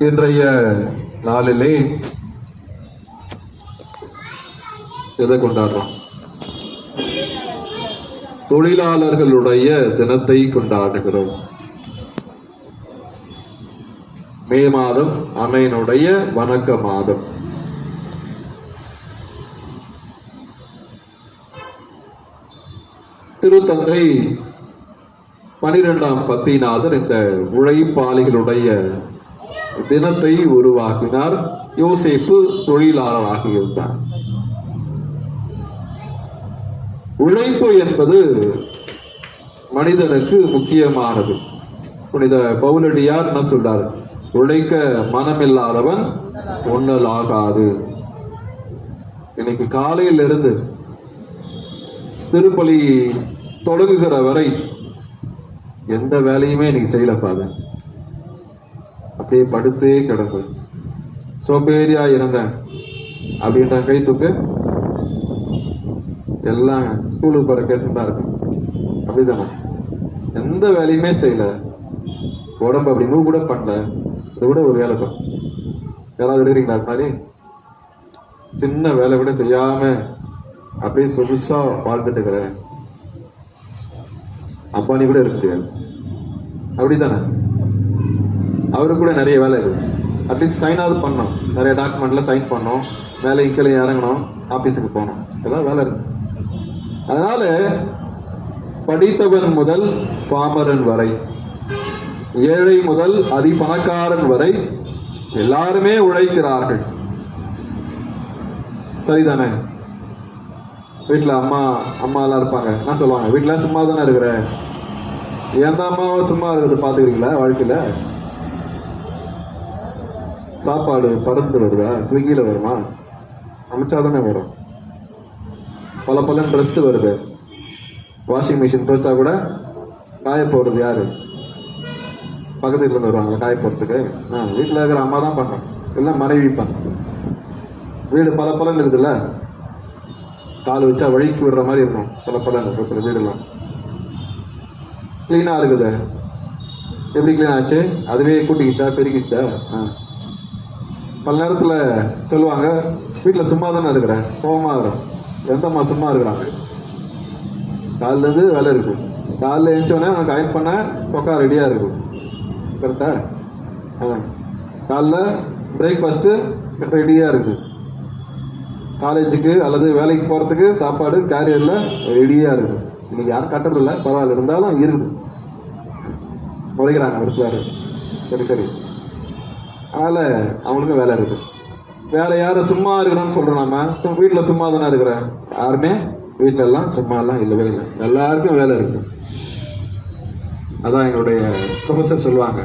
இன்றைய நாளிலே எதை கொண்டாடுறோம்? தொழிலாளர்களுடைய தினத்தை கொண்டாடுகிறோம். மே மாதம் அன்னையினுடைய வணக்க மாதம். திருத்தந்தை 12ஆம் பத்திநாதர் இந்த உழைப்பாளிகளுடைய தினத்தை உருவாக்கினார். யோசேப்பு தொழிலாளராக இருந்தார். உழைப்பு என்பது மனிதனுக்கு முக்கியமானது. புனித பவுலடியார் என்ன சொல்றாரு? உழைக்க மனமில்லாதவன் ஒன்னல் ஆகாது. இன்னைக்கு காலையில் இருந்து திருப்பலி தொடங்குகிற வரை எந்த வேலையுமே இன்னைக்கு செய்யலப்பாத. அப்படியே படுத்தே கிடந்து சோம்பேறியா இருந்தேன் அப்படின்ற கை தூக்கு. எல்லாம் ஸ்கூலுக்கு போற கேஸ் தான் இருக்கு. அப்படிதானே? எந்த வேலையுமே செய்யல, உடம்பு அப்படி மூவ் கூட பண்ணல. இது கூட ஒரு வேலை தான். யாராவது இருக்கிறீங்களா? அது மாதிரி சின்ன வேலை கூட செய்யாம அப்படியே சொகுசா வாழ்ந்துட்டு இருக்கிறேன். அம்பானி கூட இருக்க முடியாது. அப்படித்தானே? அவருக்கு கூட நிறைய வேலை இருக்குது. அட்லீஸ்ட் சைனாவது பண்ணோம், நிறைய டாக்குமெண்ட்ல சைன் பண்ணோம், வேலைக்கு கீழே இறங்கணும், ஆபீஸுக்கு போகணும், ஏதாவது வேலை இருக்கு. அதனால படித்தவன் முதல் பாமரன் வரை, ஏழை முதல் அதிபணக்காரன் வரை எல்லாருமே உழைக்கிறார்கள். சரிதானே? வீட்டில் அம்மா எல்லாம் இருப்பாங்க. என்ன சொல்லுவாங்க? வீட்டில் சும்மா தானே இருக்கிற, எந்த அம்மாவும் சும்மா இருக்கிறது பார்த்துக்கிறீங்களா? வாழ்க்கையில சாப்பாடு பறந்து வருதா? ஸ்விக்கியில் வருமா? அமைச்சாதானே வரும். பல ட்ரெஸ் வருது. வாஷிங் மிஷின் துவைச்சா கூட காய போடுறது யாரு? பக்கத்து வீட்டில் இருந்து வருவாங்க காய போடுறதுக்கு. வீட்டில் இருக்கிற அம்மா தான் பண்ணுறோம், இல்லை மனைவி பண்ணுறோம். வீடு பலன்னு இருக்குதுல்ல, கால் வச்சா வழிக்கு விடுற மாதிரி இருக்கும். பலன்னு சில வீடெல்லாம் கிளீனாக இருக்குது. எப்படி கிளீன் ஆச்சு? அதுவே கூட்டிக்கிச்சா, பெருக்கிச்சா? பல நேரத்தில் சொல்லுவாங்க, வீட்டில் சும்மா தானே இருக்கிறேன், கோபமாக வரும். எந்தம்மா சும்மா இருக்கிறாங்க? காலிலேருந்து வேலை இருக்குது. காலில் எழுந்தோடனே அவனுக்கு அயன் பண்ண கொக்கா ரெடியாக இருக்குது. கரெக்டா? காலைல பிரேக்ஃபாஸ்ட்டு ரெடியாக இருக்குது. காலேஜுக்கு அல்லது வேலைக்கு போகிறதுக்கு சாப்பாடு கேரியரில் ரெடியாக இருக்குது. இன்னைக்கு யாரும் கட்டுறதில்ல, பரவாயில்ல, இருந்தாலும் இருக்குது. முறைக்கிறாங்க ஒரு சிலர். சரி. அதனால் அவங்களுக்கும் வேலை இருக்குது. வேற யாரும் சும்மா இருக்கிறான்னு சொல்கிறோம். நம்ம வீட்டில் சும்மா தானே இருக்கிறேன். யாருமே வீட்டில எல்லாம் சும்மாலாம் இல்லவே இல்லை. எல்லாருக்கும் வேலை இருக்குது. அதான் எங்களுடைய ப்ரொஃபஸர் சொல்லுவாங்க,